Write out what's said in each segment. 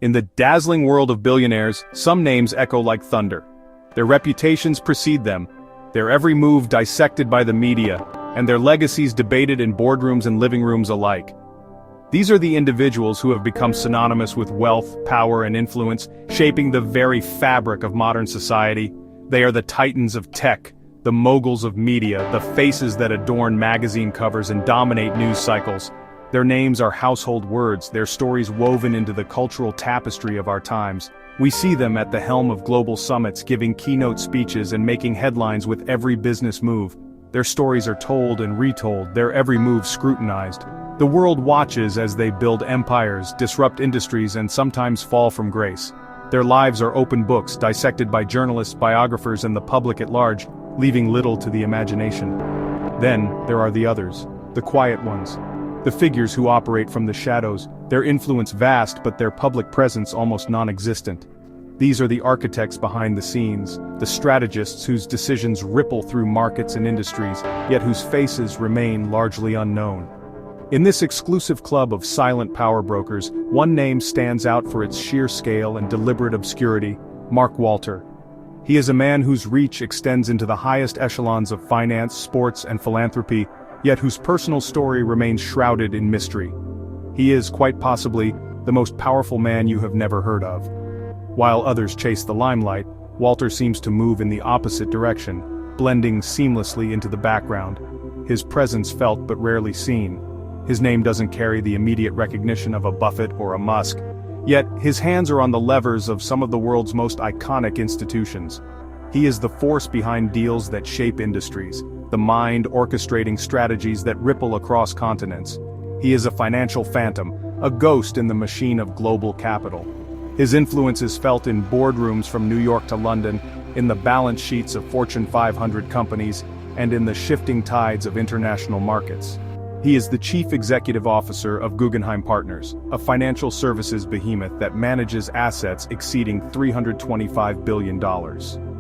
In the dazzling world of billionaires, some names echo like thunder. Their reputations precede them, their every move dissected by the media, and their legacies debated in boardrooms and living rooms alike. These are the individuals who have become synonymous with wealth, power, and influence, shaping the very fabric of modern society. They are the titans of tech, the moguls of media, the faces that adorn magazine covers and dominate news cycles. Their names are household words, their stories woven into the cultural tapestry of our times. We see them at the helm of global summits, giving keynote speeches and making headlines with every business move. Their stories are told and retold, their every move scrutinized. The world watches as they build empires, disrupt industries, and sometimes fall from grace. Their lives are open books, dissected by journalists, biographers, and the public at large, leaving little to the imagination. Then, there are the others, the quiet ones. The figures who operate from the shadows, their influence vast but their public presence almost non-existent. These are the architects behind the scenes, the strategists whose decisions ripple through markets and industries, yet whose faces remain largely unknown. In this exclusive club of silent power brokers, one name stands out for its sheer scale and deliberate obscurity: Mark Walter. He is a man whose reach extends into the highest echelons of finance, sports, and philanthropy, yet whose personal story remains shrouded in mystery. He is, quite possibly, the most powerful man you have never heard of. While others chase the limelight, Walter seems to move in the opposite direction, blending seamlessly into the background. His presence felt but rarely seen. His name doesn't carry the immediate recognition of a Buffett or a Musk, yet his hands are on the levers of some of the world's most iconic institutions. He is the force behind deals that shape industries, the mind orchestrating strategies that ripple across continents. He is a financial phantom, a ghost in the machine of global capital. His influence is felt in boardrooms from New York to London, in the balance sheets of Fortune 500 companies, and in the shifting tides of international markets. He is the chief executive officer of Guggenheim Partners, a financial services behemoth that manages assets exceeding $325 billion.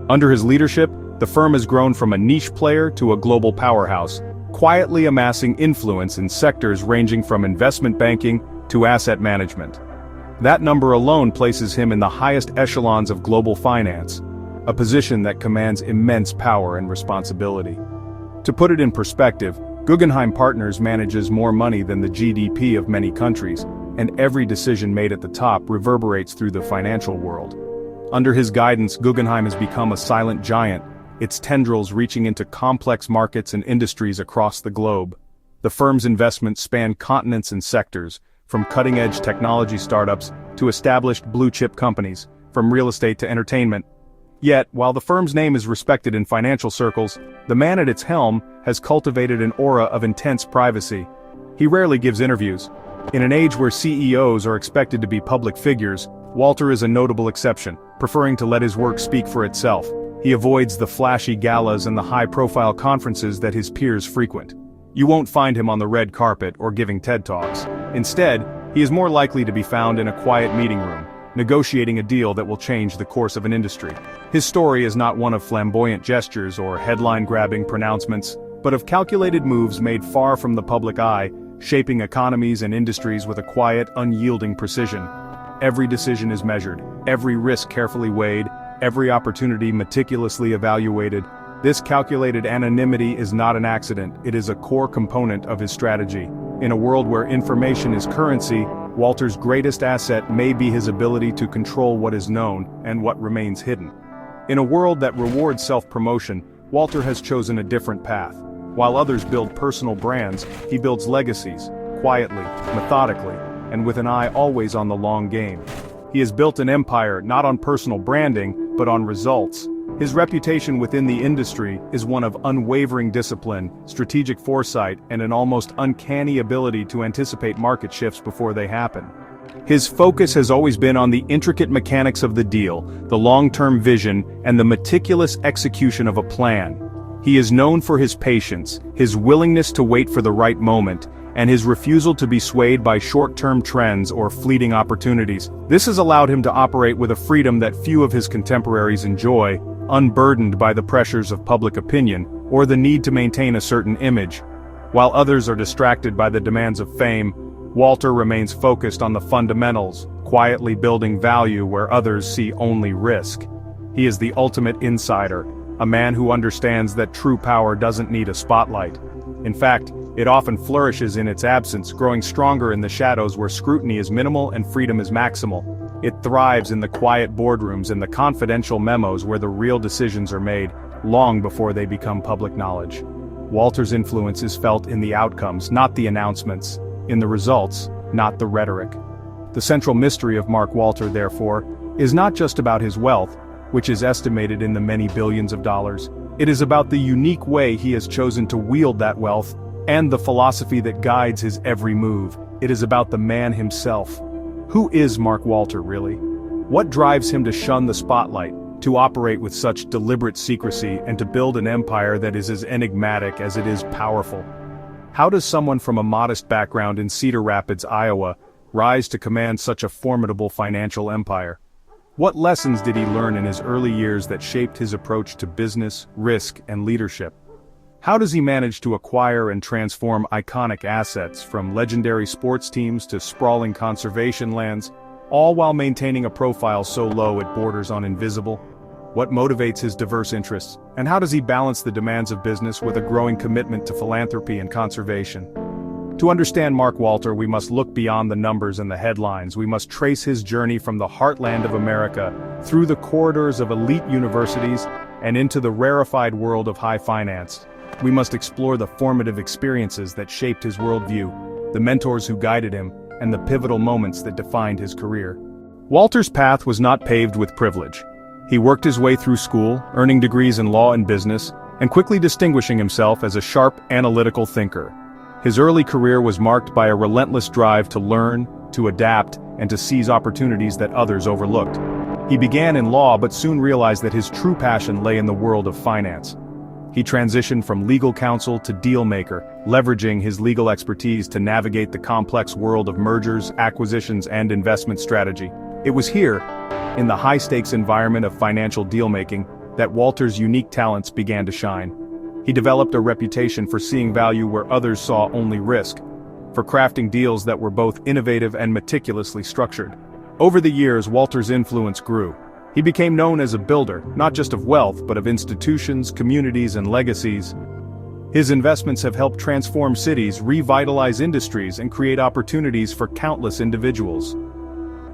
Under his leadership, the firm has grown from a niche player to a global powerhouse, quietly amassing influence in sectors ranging from investment banking to asset management. That number alone places him in the highest echelons of global finance, a position that commands immense power and responsibility. To put it in perspective, Guggenheim Partners manages more money than the GDP of many countries, and every decision made at the top reverberates through the financial world. Under his guidance, Guggenheim has become a silent giant, its tendrils reaching into complex markets and industries across the globe. The firm's investments span continents and sectors, from cutting-edge technology startups to established blue-chip companies, from real estate to entertainment. Yet, while the firm's name is respected in financial circles, the man at its helm has cultivated an aura of intense privacy. He rarely gives interviews. In an age where CEOs are expected to be public figures, Walter is a notable exception, preferring to let his work speak for itself. He avoids the flashy galas and the high-profile conferences that his peers frequent. You won't find him on the red carpet or giving TED Talks. Instead, he is more likely to be found in a quiet meeting room, negotiating a deal that will change the course of an industry. His story is not one of flamboyant gestures or headline-grabbing pronouncements, but of calculated moves made far from the public eye, shaping economies and industries with a quiet, unyielding precision. Every decision is measured, every risk carefully weighed, every opportunity meticulously evaluated. This calculated anonymity is not an accident, it is a core component of his strategy. In a world where information is currency, Walter's greatest asset may be his ability to control what is known and what remains hidden. In a world that rewards self-promotion, Walter has chosen a different path. While others build personal brands, he builds legacies, quietly, methodically, and with an eye always on the long game. He has built an empire not on personal branding, but on results. His reputation within the industry is one of unwavering discipline, strategic foresight, and an almost uncanny ability to anticipate market shifts before they happen. His focus has always been on the intricate mechanics of the deal, the long-term vision, and the meticulous execution of a plan. He is known for his patience, his willingness to wait for the right moment, and his refusal to be swayed by short-term trends or fleeting opportunities. This has allowed him to operate with a freedom that few of his contemporaries enjoy, unburdened by the pressures of public opinion or the need to maintain a certain image. While others are distracted by the demands of fame, Walter remains focused on the fundamentals, quietly building value where others see only risk. He is the ultimate insider, a man who understands that true power doesn't need a spotlight. In fact, it often flourishes in its absence, growing stronger in the shadows where scrutiny is minimal and freedom is maximal. It thrives in the quiet boardrooms and the confidential memos where the real decisions are made, long before they become public knowledge. Walter's influence is felt in the outcomes, not the announcements, in the results, not the rhetoric. The central mystery of Mark Walter, therefore, is not just about his wealth, which is estimated in the many billions of dollars. It is about the unique way he has chosen to wield that wealth, and the philosophy that guides his every move. It is about the man himself. Who is Mark Walter, really? What drives him to shun the spotlight, to operate with such deliberate secrecy, and to build an empire that is as enigmatic as it is powerful? How does someone from a modest background in Cedar Rapids, Iowa, rise to command such a formidable financial empire? What lessons did he learn in his early years that shaped his approach to business, risk, and leadership? How does he manage to acquire and transform iconic assets, from legendary sports teams to sprawling conservation lands, all while maintaining a profile so low it borders on invisible? What motivates his diverse interests, and how does he balance the demands of business with a growing commitment to philanthropy and conservation? To understand Mark Walter, we must look beyond the numbers and the headlines. We must trace his journey from the heartland of America, through the corridors of elite universities, and into the rarefied world of high finance. We must explore the formative experiences that shaped his worldview, the mentors who guided him, and the pivotal moments that defined his career. Walter's path was not paved with privilege. He worked his way through school, earning degrees in law and business, and quickly distinguishing himself as a sharp, analytical thinker. His early career was marked by a relentless drive to learn, to adapt, and to seize opportunities that others overlooked. He began in law but soon realized that his true passion lay in the world of finance. He transitioned from legal counsel to deal maker, leveraging his legal expertise to navigate the complex world of mergers, acquisitions, and investment strategy. It was here, in the high-stakes environment of financial deal-making, that Walter's unique talents began to shine. He developed a reputation for seeing value where others saw only risk, for crafting deals that were both innovative and meticulously structured. Over the years, Walter's influence grew. He became known as a builder, not just of wealth, but of institutions, communities, and legacies. His investments have helped transform cities, revitalize industries, and create opportunities for countless individuals.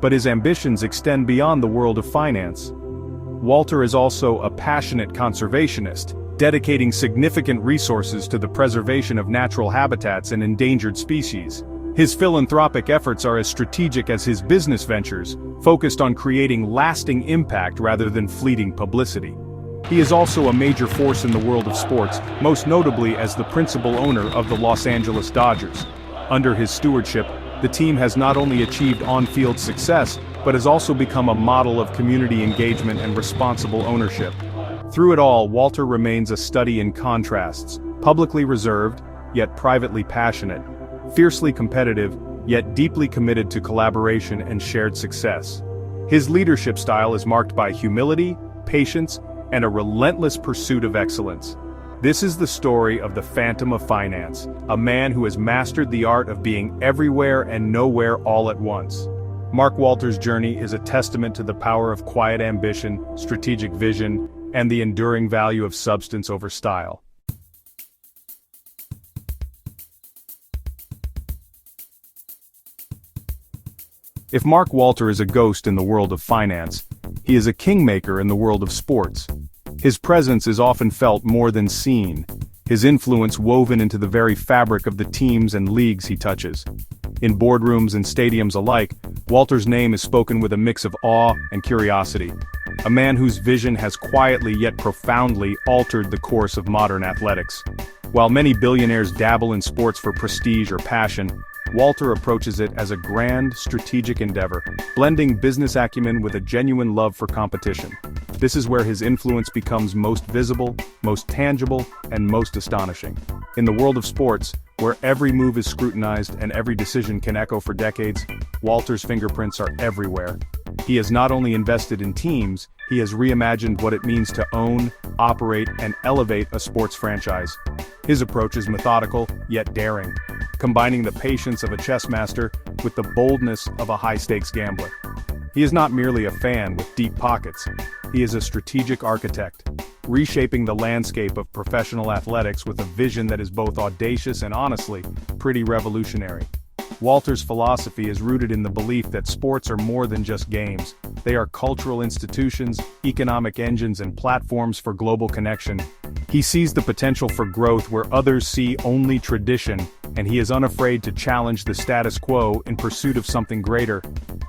But his ambitions extend beyond the world of finance. Walter is also a passionate conservationist, dedicating significant resources to the preservation of natural habitats and endangered species. His philanthropic efforts are as strategic as his business ventures, focused on creating lasting impact rather than fleeting publicity. He is also a major force in the world of sports, most notably as the principal owner of the Los Angeles Dodgers. Under his stewardship, the team has not only achieved on-field success, but has also become a model of community engagement and responsible ownership. Through it all, Walter remains a study in contrasts, publicly reserved, yet privately passionate, fiercely competitive, yet deeply committed to collaboration and shared success. His leadership style is marked by humility, patience, and a relentless pursuit of excellence. This is the story of the Phantom of Finance, a man who has mastered the art of being everywhere and nowhere all at once. Mark Walter's journey is a testament to the power of quiet ambition, strategic vision, and the enduring value of substance over style. If Mark Walter is a ghost in the world of finance, he is a kingmaker in the world of sports. His presence is often felt more than seen, his influence woven into the very fabric of the teams and leagues he touches. In boardrooms and stadiums alike, Walter's name is spoken with a mix of awe and curiosity. A man whose vision has quietly yet profoundly altered the course of modern athletics. While many billionaires dabble in sports for prestige or passion, Walter approaches it as a grand, strategic endeavor, blending business acumen with a genuine love for competition. This is where his influence becomes most visible, most tangible, and most astonishing. In the world of sports, where every move is scrutinized and every decision can echo for decades, Walter's fingerprints are everywhere. He has not only invested in teams, he has reimagined what it means to own, operate, and elevate a sports franchise. His approach is methodical, yet daring, combining the patience of a chess master with the boldness of a high-stakes gambler. He is not merely a fan with deep pockets. He is a strategic architect, reshaping the landscape of professional athletics with a vision that is both audacious and honestly, pretty revolutionary. Walter's philosophy is rooted in the belief that sports are more than just games. They are cultural institutions, economic engines, and platforms for global connection. He sees the potential for growth where others see only tradition, and he is unafraid to challenge the status quo in pursuit of something greater.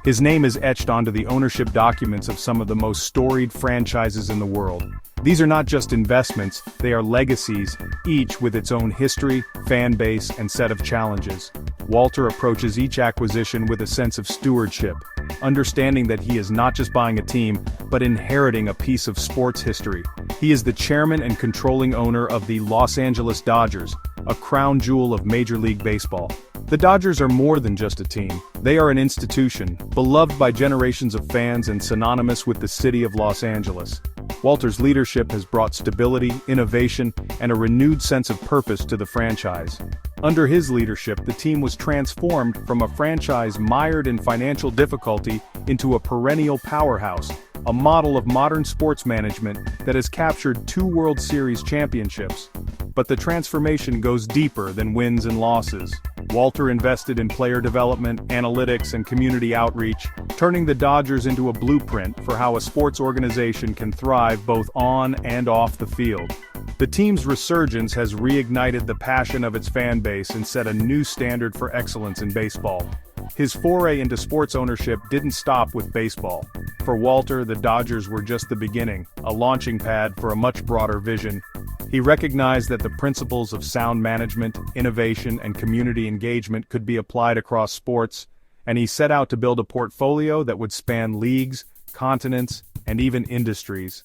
His name is etched onto the ownership documents of some of the most storied franchises in the world. These are not just investments, they are legacies, each with its own history, fan base, and set of challenges. Walter approaches each acquisition with a sense of stewardship, understanding that he is not just buying a team, but inheriting a piece of sports history. He is the chairman and controlling owner of the Los Angeles Dodgers, a crown jewel of Major League Baseball. The Dodgers are more than just a team. They are an institution, beloved by generations of fans and synonymous with the city of Los Angeles. Walter's leadership has brought stability, innovation, and a renewed sense of purpose to the franchise. Under his leadership, the team was transformed from a franchise mired in financial difficulty into a perennial powerhouse, a model of modern sports management that has captured 2 World Series championships. But the transformation goes deeper than wins and losses. Walter invested in player development, analytics, and community outreach, turning the Dodgers into a blueprint for how a sports organization can thrive both on and off the field. The team's resurgence has reignited the passion of its fan base and set a new standard for excellence in baseball. His foray into sports ownership didn't stop with baseball. For Walter, the Dodgers were just the beginning, a launching pad for a much broader vision. He recognized that the principles of sound management, innovation, and community engagement could be applied across sports, and he set out to build a portfolio that would span leagues, continents, and even industries.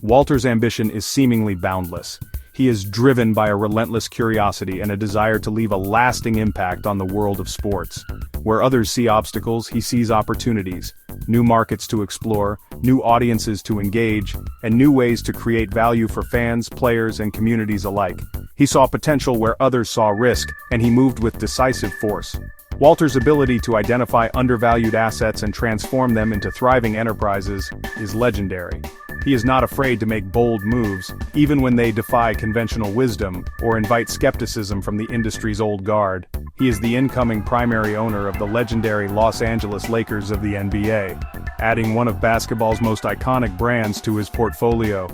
Walter's ambition is seemingly boundless. He is driven by a relentless curiosity and a desire to leave a lasting impact on the world of sports. Where others see obstacles, he sees opportunities, new markets to explore, new audiences to engage, and new ways to create value for fans, players, and communities alike. He saw potential where others saw risk, and he moved with decisive force. Walter's ability to identify undervalued assets and transform them into thriving enterprises is legendary. He is not afraid to make bold moves, even when they defy conventional wisdom or invite skepticism from the industry's old guard. He is the incoming primary owner of the legendary Los Angeles Lakers of the NBA, adding one of basketball's most iconic brands to his portfolio.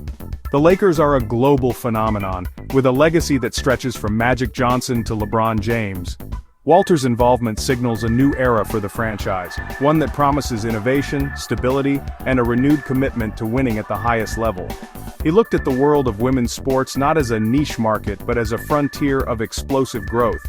The Lakers are a global phenomenon, with a legacy that stretches from Magic Johnson to LeBron James. Walter's involvement signals a new era for the franchise, one that promises innovation, stability, and a renewed commitment to winning at the highest level. He looked at the world of women's sports not as a niche market but as a frontier of explosive growth.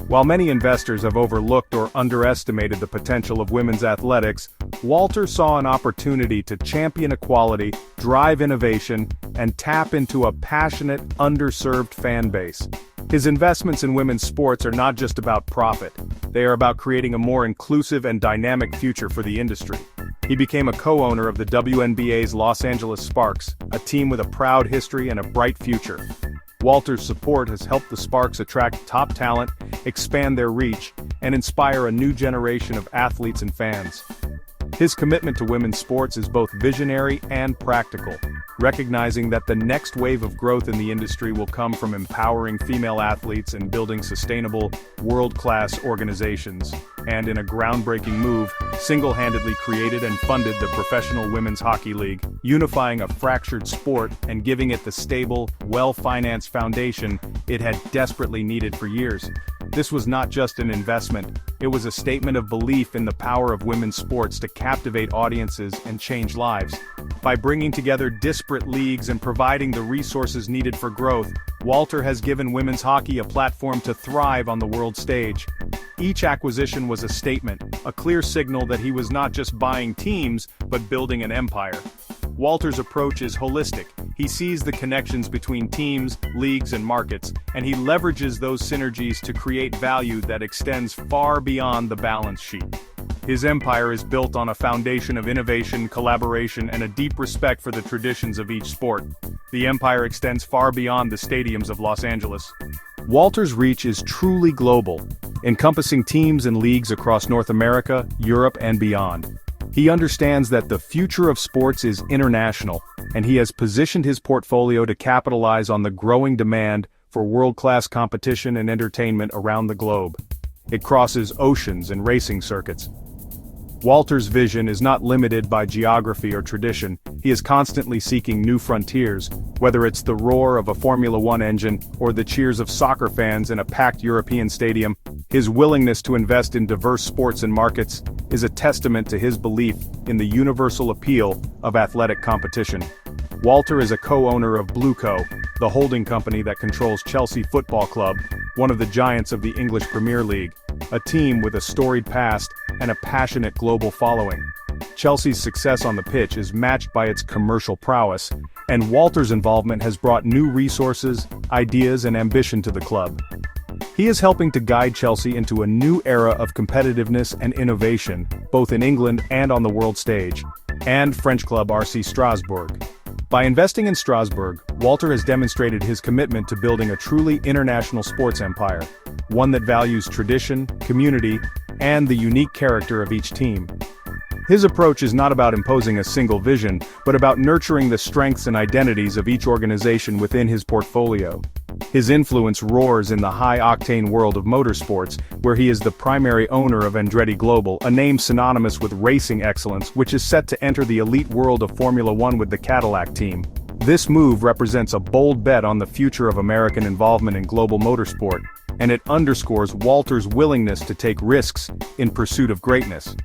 While many investors have overlooked or underestimated the potential of women's athletics, Walter saw an opportunity to champion equality, drive innovation, and tap into a passionate, underserved fan base. His investments in women's sports are not just about profit. They are about creating a more inclusive and dynamic future for the industry. He became a co-owner of the WNBA's Los Angeles Sparks, a team with a proud history and a bright future. Walter's support has helped the Sparks attract top talent, expand their reach, and inspire a new generation of athletes and fans. His commitment to women's sports is both visionary and practical, recognizing that the next wave of growth in the industry will come from empowering female athletes and building sustainable, world-class organizations, and in a groundbreaking move, single-handedly created and funded the Professional Women's Hockey League, unifying a fractured sport and giving it the stable, well-financed foundation it had desperately needed for years. This was not just an investment, it was a statement of belief in the power of women's sports to captivate audiences and change lives. By bringing together disparate leagues and providing the resources needed for growth, Walter has given women's hockey a platform to thrive on the world stage. Each acquisition was a statement, a clear signal that he was not just buying teams, but building an empire. Walter's approach is holistic. He sees the connections between teams, leagues, and markets, and he leverages those synergies to create value that extends far beyond the balance sheet. His empire is built on a foundation of innovation, collaboration, and a deep respect for the traditions of each sport. The empire extends far beyond the stadiums of Los Angeles. Walter's reach is truly global, encompassing teams and leagues across North America, Europe, and beyond. He understands that the future of sports is international, and he has positioned his portfolio to capitalize on the growing demand for world-class competition and entertainment around the globe. It crosses oceans and racing circuits. Walter's vision is not limited by geography or tradition. He is constantly seeking new frontiers, whether it's the roar of a Formula One engine or the cheers of soccer fans in a packed European stadium. His willingness to invest in diverse sports and markets is a testament to his belief in the universal appeal of athletic competition. Walter is a co-owner of Blueco, the holding company that controls Chelsea Football Club, one of the giants of the English Premier League, a team with a storied past and a passionate global following. Chelsea's success on the pitch is matched by its commercial prowess, and Walter's involvement has brought new resources, ideas, and ambition to the club. He is helping to guide Chelsea into a new era of competitiveness and innovation, both in England and on the world stage, and French club RC Strasbourg. By investing in Strasbourg, Walter has demonstrated his commitment to building a truly international sports empire, one that values tradition, community, and the unique character of each team. His approach is not about imposing a single vision, but about nurturing the strengths and identities of each organization within his portfolio. His influence roars in the high-octane world of motorsports, where he is the primary owner of Andretti Global, a name synonymous with racing excellence, which is set to enter the elite world of Formula One with the Cadillac team. This move represents a bold bet on the future of American involvement in global motorsport, and it underscores Walter's willingness to take risks in pursuit of greatness.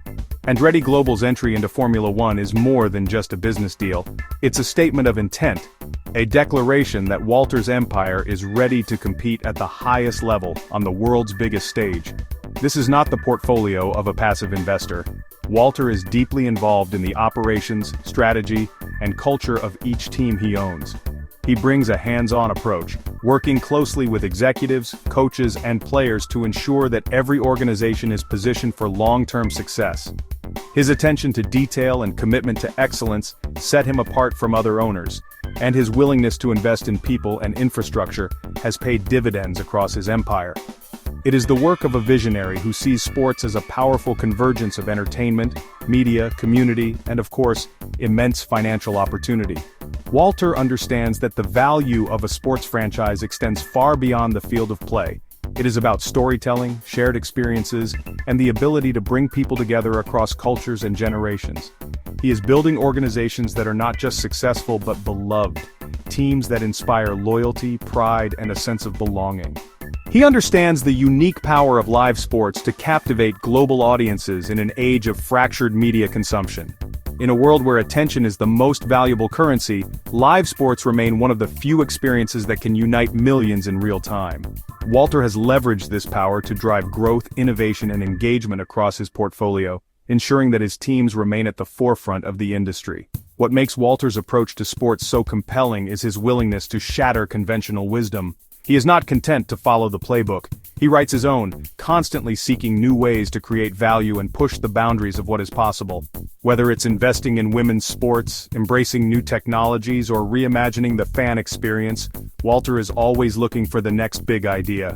Andretti Global's entry into Formula One is more than just a business deal. It's a statement of intent, a declaration that Walter's empire is ready to compete at the highest level on the world's biggest stage. This is not the portfolio of a passive investor. Walter is deeply involved in the operations, strategy, and culture of each team he owns. He brings a hands-on approach, working closely with executives, coaches, and players to ensure that every organization is positioned for long-term success. His attention to detail and commitment to excellence set him apart from other owners, and his willingness to invest in people and infrastructure has paid dividends across his empire. It is the work of a visionary who sees sports as a powerful convergence of entertainment, media, community, and of course, immense financial opportunity. Walter understands that the value of a sports franchise extends far beyond the field of play. It is about storytelling, shared experiences, and the ability to bring people together across cultures and generations. He is building organizations that are not just successful but beloved, teams that inspire loyalty, pride, and a sense of belonging. He understands the unique power of live sports to captivate global audiences in an age of fractured media consumption. In a world where attention is the most valuable currency, live sports remain one of the few experiences that can unite millions in real time. Walter has leveraged this power to drive growth, innovation, and engagement across his portfolio, ensuring that his teams remain at the forefront of the industry. What makes Walter's approach to sports so compelling is his willingness to shatter conventional wisdom. He is not content to follow the playbook. He writes his own, constantly seeking new ways to create value and push the boundaries of what is possible. Whether it's investing in women's sports, embracing new technologies, or reimagining the fan experience, Walter is always looking for the next big idea.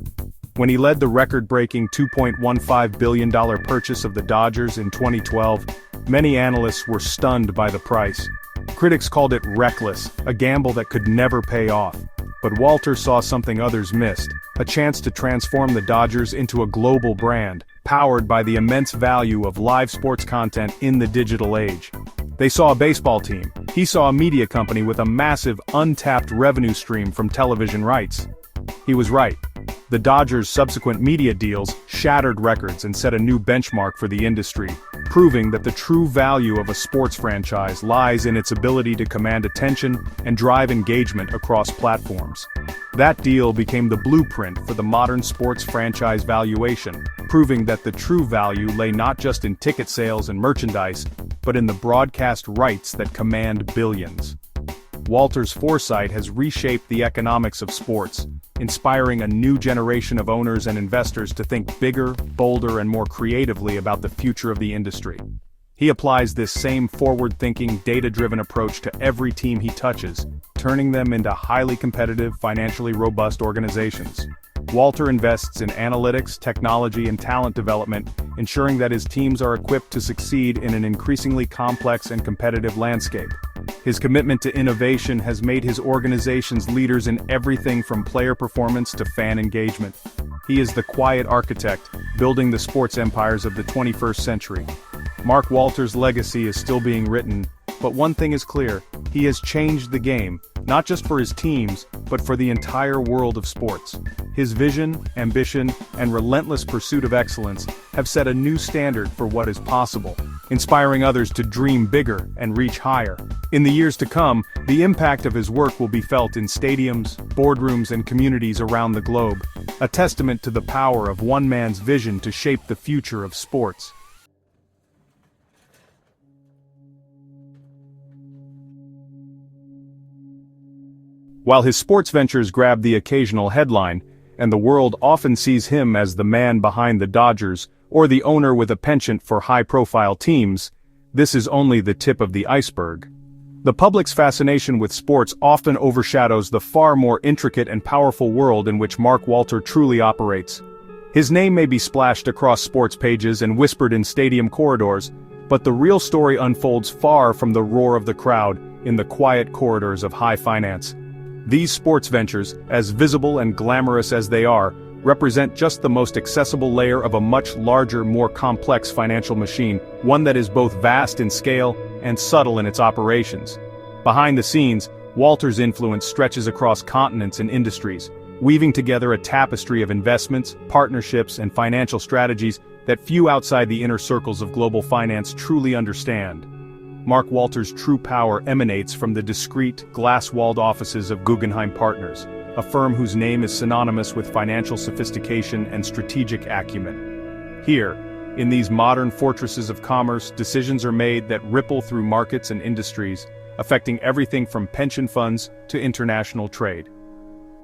When he led the record-breaking $2.15 billion purchase of the Dodgers in 2012, many analysts were stunned by the price. Critics called it reckless, a gamble that could never pay off. But Walter saw something others missed, a chance to transform the Dodgers into a global brand, powered by the immense value of live sports content in the digital age. They saw a baseball team. He saw a media company with a massive, untapped revenue stream from television rights. He was right. The Dodgers' subsequent media deals shattered records and set a new benchmark for the industry, proving that the true value of a sports franchise lies in its ability to command attention and drive engagement across platforms. That deal became the blueprint for the modern sports franchise valuation, proving that the true value lay not just in ticket sales and merchandise, but in the broadcast rights that command billions. Walter's foresight has reshaped the economics of sports, inspiring a new generation of owners and investors to think bigger, bolder, and more creatively about the future of the industry. He applies this same forward-thinking, data-driven approach to every team he touches, turning them into highly competitive, financially robust organizations. Walter invests in analytics, technology, and talent development, ensuring that his teams are equipped to succeed in an increasingly complex and competitive landscape. His commitment to innovation has made his organizations leaders in everything from player performance to fan engagement. He is the quiet architect, building the sports empires of the 21st century. Mark Walter's legacy is still being written, but one thing is clear: he has changed the game, not just for his teams, but for the entire world of sports. His vision, ambition, and relentless pursuit of excellence have set a new standard for what is possible, inspiring others to dream bigger and reach higher. In the years to come, the impact of his work will be felt in stadiums, boardrooms, and communities around the globe, a testament to the power of one man's vision to shape the future of sports. While his sports ventures grab the occasional headline, and the world often sees him as the man behind the Dodgers, or the owner with a penchant for high-profile teams, this is only the tip of the iceberg. The public's fascination with sports often overshadows the far more intricate and powerful world in which Mark Walter truly operates. His name may be splashed across sports pages and whispered in stadium corridors, but the real story unfolds far from the roar of the crowd in the quiet corridors of high finance. These sports ventures, as visible and glamorous as they are, represent just the most accessible layer of a much larger, more complex financial machine, one that is both vast in scale and subtle in its operations. Behind the scenes, Walter's influence stretches across continents and industries, weaving together a tapestry of investments, partnerships, and financial strategies that few outside the inner circles of global finance truly understand. Mark Walter's true power emanates from the discreet, glass-walled offices of Guggenheim Partners, a firm whose name is synonymous with financial sophistication and strategic acumen. Here, in these modern fortresses of commerce, decisions are made that ripple through markets and industries, affecting everything from pension funds to international trade.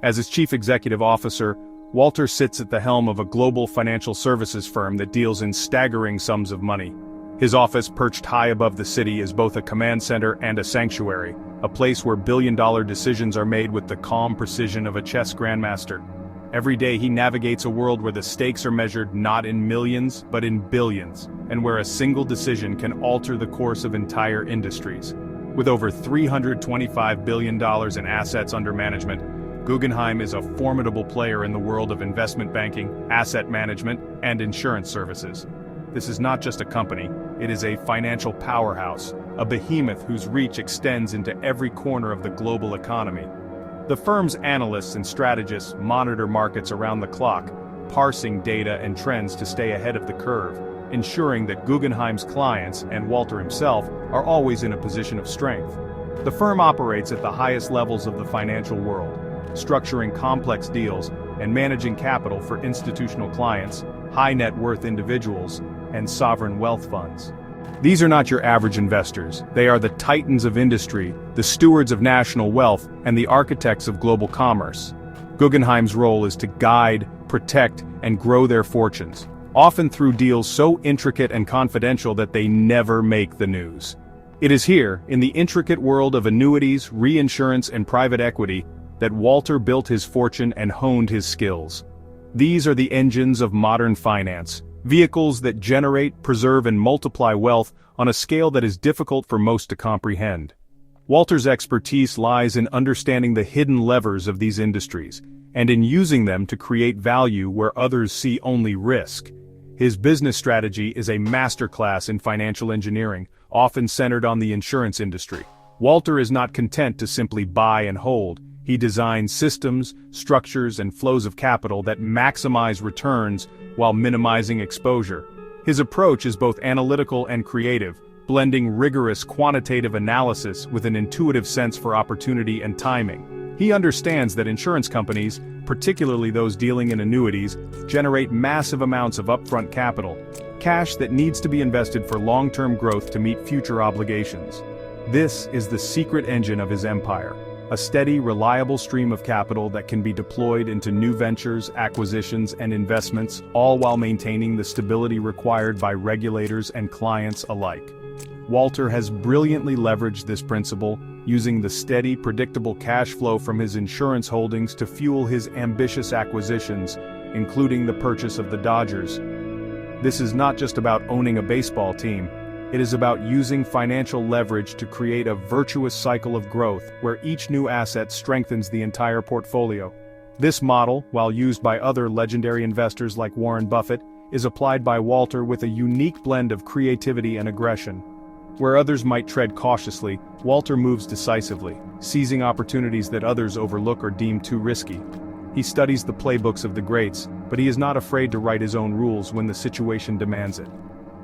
As its chief executive officer, Walter sits at the helm of a global financial services firm that deals in staggering sums of money. His office, perched high above the city, is both a command center and a sanctuary, a place where billion-dollar decisions are made with the calm precision of a chess grandmaster. Every day he navigates a world where the stakes are measured not in millions, but in billions, and where a single decision can alter the course of entire industries. With over $325 billion in assets under management, Guggenheim is a formidable player in the world of investment banking, asset management, and insurance services. This is not just a company, it is a financial powerhouse, a behemoth whose reach extends into every corner of the global economy. The firm's analysts and strategists monitor markets around the clock, parsing data and trends to stay ahead of the curve, ensuring that Guggenheim's clients, and Walter himself, are always in a position of strength. The firm operates at the highest levels of the financial world, structuring complex deals and managing capital for institutional clients, high net worth individuals, and sovereign wealth funds. These are not your average investors. They are the titans of industry, the stewards of national wealth, and the architects of global commerce. Guggenheim's role is to guide, protect, and grow their fortunes, often through deals so intricate and confidential that they never make the news. It is here, in the intricate world of annuities, reinsurance, and private equity, that Walter built his fortune and honed his skills. These are the engines of modern finance, vehicles that generate, preserve, and multiply wealth on a scale that is difficult for most to comprehend. Walter's expertise lies in understanding the hidden levers of these industries, and in using them to create value where others see only risk. His business strategy is a masterclass in financial engineering, often centered on the insurance industry. Walter is not content to simply buy and hold. He designs systems, structures, and flows of capital that maximize returns while minimizing exposure. His approach is both analytical and creative, blending rigorous quantitative analysis with an intuitive sense for opportunity and timing. He understands that insurance companies, particularly those dealing in annuities, generate massive amounts of upfront capital, cash that needs to be invested for long-term growth to meet future obligations. This is the secret engine of his empire. A steady, reliable stream of capital that can be deployed into new ventures, acquisitions, and investments, all while maintaining the stability required by regulators and clients alike. Walter has brilliantly leveraged this principle, using the steady, predictable cash flow from his insurance holdings to fuel his ambitious acquisitions, including the purchase of the Dodgers. This is not just about owning a baseball team. It is about using financial leverage to create a virtuous cycle of growth where each new asset strengthens the entire portfolio. This model, while used by other legendary investors like Warren Buffett, is applied by Walter with a unique blend of creativity and aggression. Where others might tread cautiously, Walter moves decisively, seizing opportunities that others overlook or deem too risky. He studies the playbooks of the greats, but he is not afraid to write his own rules when the situation demands it.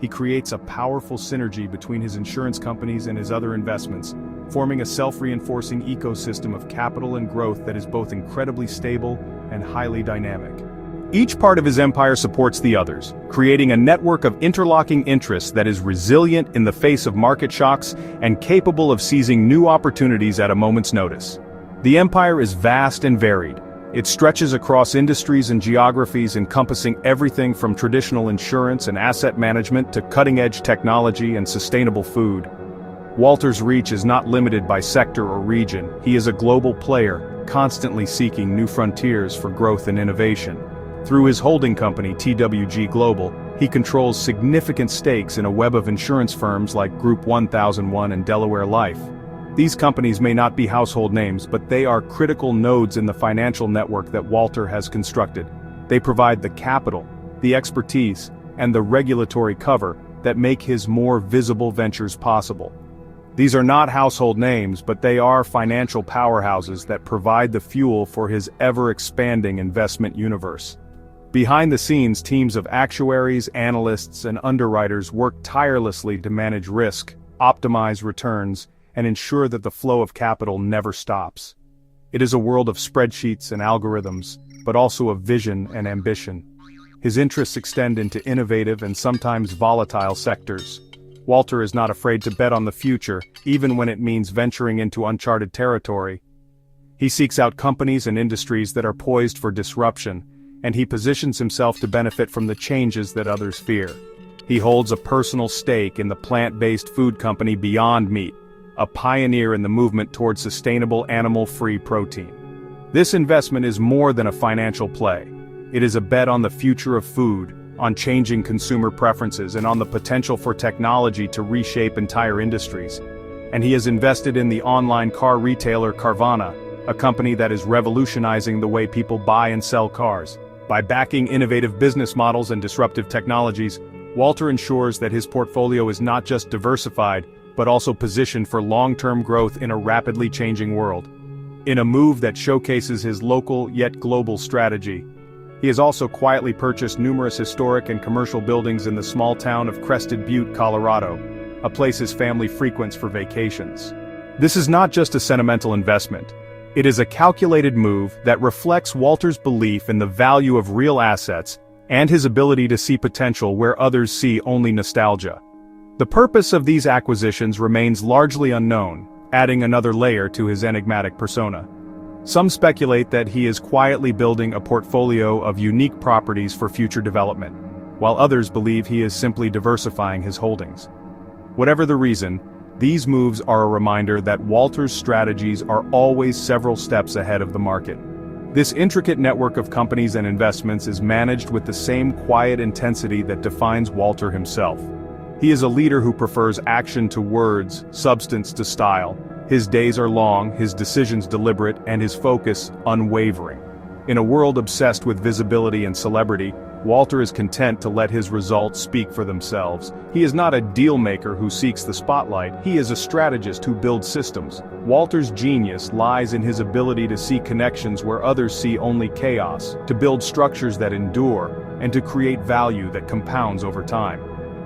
He creates a powerful synergy between his insurance companies and his other investments, forming a self-reinforcing ecosystem of capital and growth that is both incredibly stable and highly dynamic. Each part of his empire supports the others, creating a network of interlocking interests that is resilient in the face of market shocks and capable of seizing new opportunities at a moment's notice. The empire is vast and varied. It stretches across industries and geographies, encompassing everything from traditional insurance and asset management to cutting-edge technology and sustainable food. Walter's reach is not limited by sector or region. He is a global player, constantly seeking new frontiers for growth and innovation. Through his holding company, TWG Global, he controls significant stakes in a web of insurance firms like Group 1001 and Delaware Life. These companies may not be household names, but they are critical nodes in the financial network that Walter has constructed. They provide the capital, the expertise, and the regulatory cover that make his more visible ventures possible. These are not household names, but they are financial powerhouses that provide the fuel for his ever-expanding investment universe. Behind the scenes, teams of actuaries, analysts, and underwriters work tirelessly to manage risk, optimize returns, and ensure that the flow of capital never stops. It is a world of spreadsheets and algorithms, but also of vision and ambition. His interests extend into innovative and sometimes volatile sectors. Walter is not afraid to bet on the future, even when it means venturing into uncharted territory. He seeks out companies and industries that are poised for disruption, and he positions himself to benefit from the changes that others fear. He holds a personal stake in the plant-based food company Beyond Meat, a pioneer in the movement towards sustainable animal-free protein. This investment is more than a financial play. It is a bet on the future of food, on changing consumer preferences, and on the potential for technology to reshape entire industries. And he has invested in the online car retailer Carvana, a company that is revolutionizing the way people buy and sell cars. By backing innovative business models and disruptive technologies, Walter ensures that his portfolio is not just diversified, but also positioned for long-term growth in a rapidly changing world. In a move that showcases his local yet global strategy, he has also quietly purchased numerous historic and commercial buildings in the small town of Crested Butte, Colorado, a place his family frequents for vacations. This is not just a sentimental investment. It is a calculated move that reflects Walter's belief in the value of real assets and his ability to see potential where others see only nostalgia. The purpose of these acquisitions remains largely unknown, adding another layer to his enigmatic persona. Some speculate that he is quietly building a portfolio of unique properties for future development, while others believe he is simply diversifying his holdings. Whatever the reason, these moves are a reminder that Walter's strategies are always several steps ahead of the market. This intricate network of companies and investments is managed with the same quiet intensity that defines Walter himself. He is a leader who prefers action to words, substance to style. His days are long, his decisions deliberate, and his focus unwavering. In a world obsessed with visibility and celebrity, Walter is content to let his results speak for themselves. He is not a deal maker who seeks the spotlight, he is a strategist who builds systems. Walter's genius lies in his ability to see connections where others see only chaos, to build structures that endure, and to create value that compounds over time.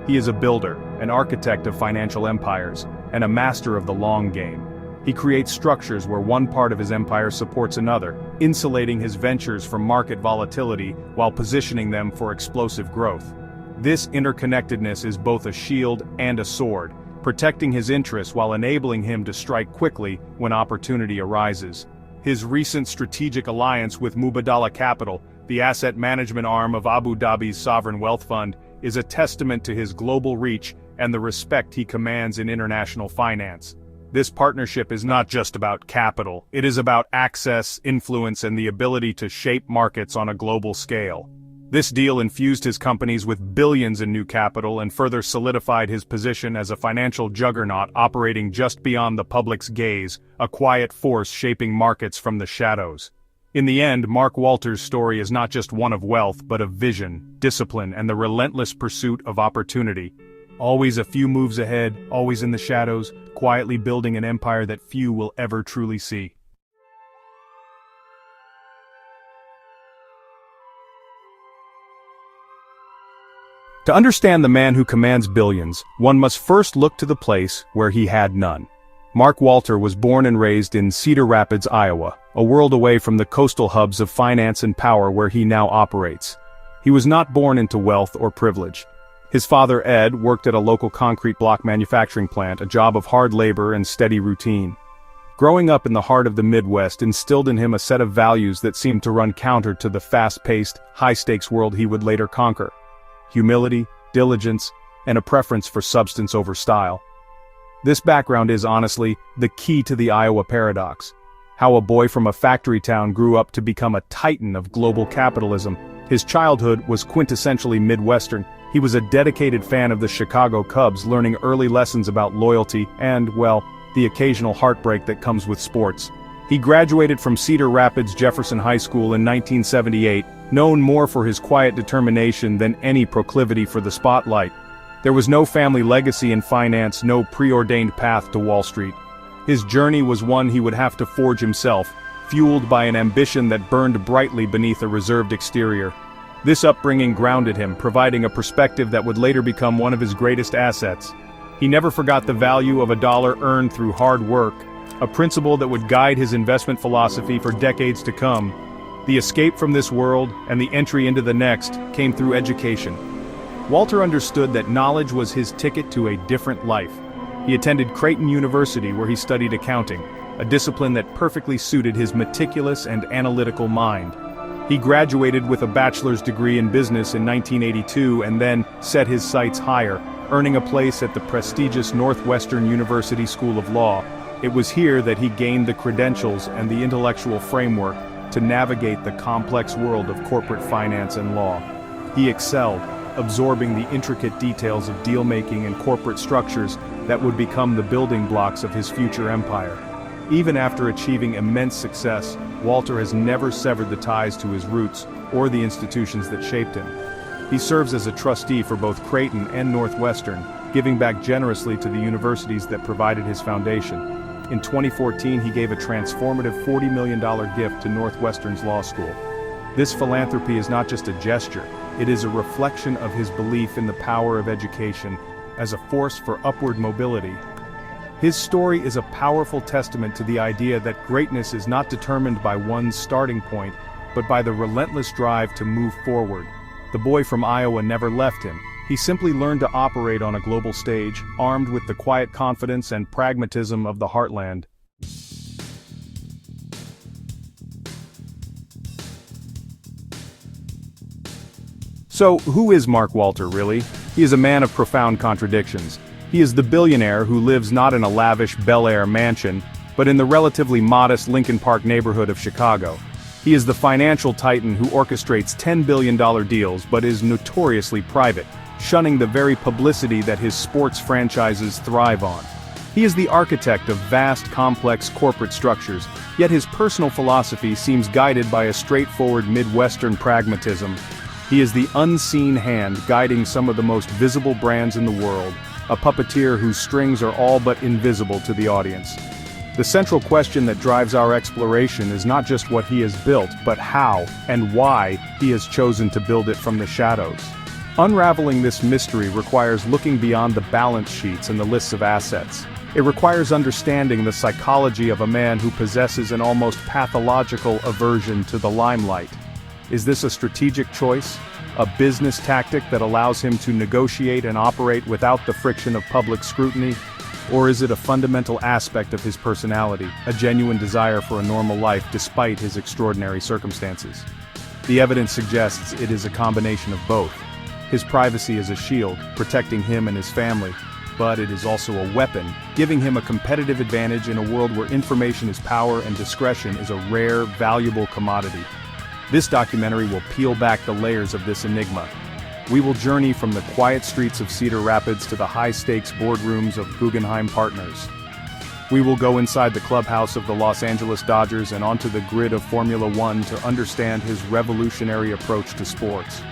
He is a builder, an architect of financial empires, and a master of the long game. He creates structures where one part of his empire supports another, insulating his ventures from market volatility while positioning them for explosive growth. This interconnectedness is both a shield and a sword, protecting his interests while enabling him to strike quickly when opportunity arises. His recent strategic alliance with Mubadala Capital, the asset management arm of Abu Dhabi's sovereign wealth fund, is a testament to his global reach and the respect he commands in international finance. This partnership is not just about capital, it is about access, influence, and the ability to shape markets on a global scale. This deal infused his companies with billions in new capital and further solidified his position as a financial juggernaut operating just beyond the public's gaze, a quiet force shaping markets from the shadows. In the end, Mark Walter's story is not just one of wealth but of vision, discipline, and the relentless pursuit of opportunity. Always a few moves ahead, always in the shadows, quietly building an empire that few will ever truly see. To understand the man who commands billions, one must first look to the place where he had none. Mark Walter was born and raised in Cedar Rapids, Iowa, a world away from the coastal hubs of finance and power where he now operates. He was not born into wealth or privilege. His father, Ed, worked at a local concrete block manufacturing plant, a job of hard labor and steady routine. Growing up in the heart of the Midwest instilled in him a set of values that seemed to run counter to the fast-paced, high-stakes world he would later conquer. Humility, diligence, and a preference for substance over style. This background is, honestly, the key to the Iowa paradox. How a boy from a factory town grew up to become a titan of global capitalism. His childhood was quintessentially Midwestern. He was a dedicated fan of the Chicago Cubs, learning early lessons about loyalty and, well, the occasional heartbreak that comes with sports. He graduated from Cedar Rapids Jefferson High School in 1978, known more for his quiet determination than any proclivity for the spotlight. There was no family legacy in finance, no preordained path to Wall Street. His journey was one he would have to forge himself, fueled by an ambition that burned brightly beneath a reserved exterior. This upbringing grounded him, providing a perspective that would later become one of his greatest assets. He never forgot the value of a dollar earned through hard work, a principle that would guide his investment philosophy for decades to come. The escape from this world and the entry into the next came through education. Walter understood that knowledge was his ticket to a different life. He attended Creighton University where he studied accounting, a discipline that perfectly suited his meticulous and analytical mind. He graduated with a bachelor's degree in business in 1982 and then set his sights higher, earning a place at the prestigious Northwestern University School of Law. It was here that he gained the credentials and the intellectual framework to navigate the complex world of corporate finance and law. He excelled, absorbing the intricate details of deal-making and corporate structures that would become the building blocks of his future empire. Even after achieving immense success, Walter has never severed the ties to his roots or the institutions that shaped him. He serves as a trustee for both Creighton and Northwestern, giving back generously to the universities that provided his foundation. In 2014, he gave a transformative $40 million gift to Northwestern's law school. This philanthropy is not just a gesture, it is a reflection of his belief in the power of education as a force for upward mobility. His story is a powerful testament to the idea that greatness is not determined by one's starting point, but by the relentless drive to move forward. The boy from Iowa never left him. He simply learned to operate on a global stage, armed with the quiet confidence and pragmatism of the heartland. So, who is Mark Walter, really? He is a man of profound contradictions. He is the billionaire who lives not in a lavish Bel Air mansion, but in the relatively modest Lincoln Park neighborhood of Chicago. He is the financial titan who orchestrates $10 billion deals but is notoriously private, shunning the very publicity that his sports franchises thrive on. He is the architect of vast, complex corporate structures, yet his personal philosophy seems guided by a straightforward Midwestern pragmatism. He is the unseen hand guiding some of the most visible brands in the world, a puppeteer whose strings are all but invisible to the audience. The central question that drives our exploration is not just what he has built, but how and why he has chosen to build it from the shadows. Unraveling this mystery requires looking beyond the balance sheets and the lists of assets. It requires understanding the psychology of a man who possesses an almost pathological aversion to the limelight. Is this a strategic choice? A business tactic that allows him to negotiate and operate without the friction of public scrutiny? Or is it a fundamental aspect of his personality, a genuine desire for a normal life despite his extraordinary circumstances? The evidence suggests it is a combination of both. His privacy is a shield, protecting him and his family, but it is also a weapon, giving him a competitive advantage in a world where information is power and discretion is a rare, valuable commodity. This documentary will peel back the layers of this enigma. We will journey from the quiet streets of Cedar Rapids to the high-stakes boardrooms of Guggenheim Partners. We will go inside the clubhouse of the Los Angeles Dodgers and onto the grid of Formula One to understand his revolutionary approach to sports.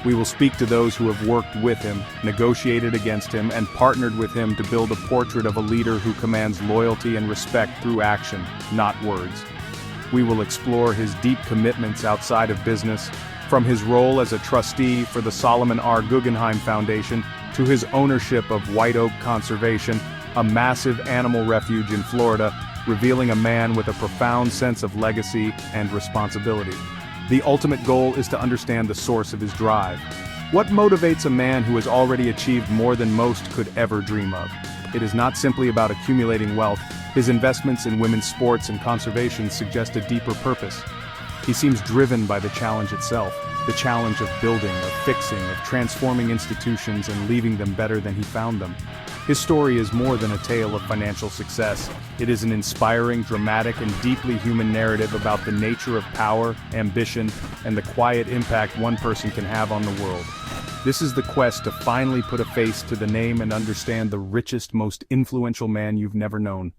We will speak to those who have worked with him, negotiated against him, and partnered with him to build a portrait of a leader who commands loyalty and respect through action, not words. We will explore his deep commitments outside of business, from his role as a trustee for the Solomon R. Guggenheim Foundation to his ownership of White Oak Conservation, a massive animal refuge in Florida, revealing a man with a profound sense of legacy and responsibility. The ultimate goal is to understand the source of his drive. What motivates a man who has already achieved more than most could ever dream of? It is not simply about accumulating wealth. His investments in women's sports and conservation suggest a deeper purpose. He seems driven by the challenge itself, the challenge of building, of fixing, of transforming institutions and leaving them better than he found them. His story is more than a tale of financial success. It is an inspiring, dramatic, and deeply human narrative about the nature of power, ambition, and the quiet impact one person can have on the world. This is the quest to finally put a face to the name and understand the richest, most influential man you've never known.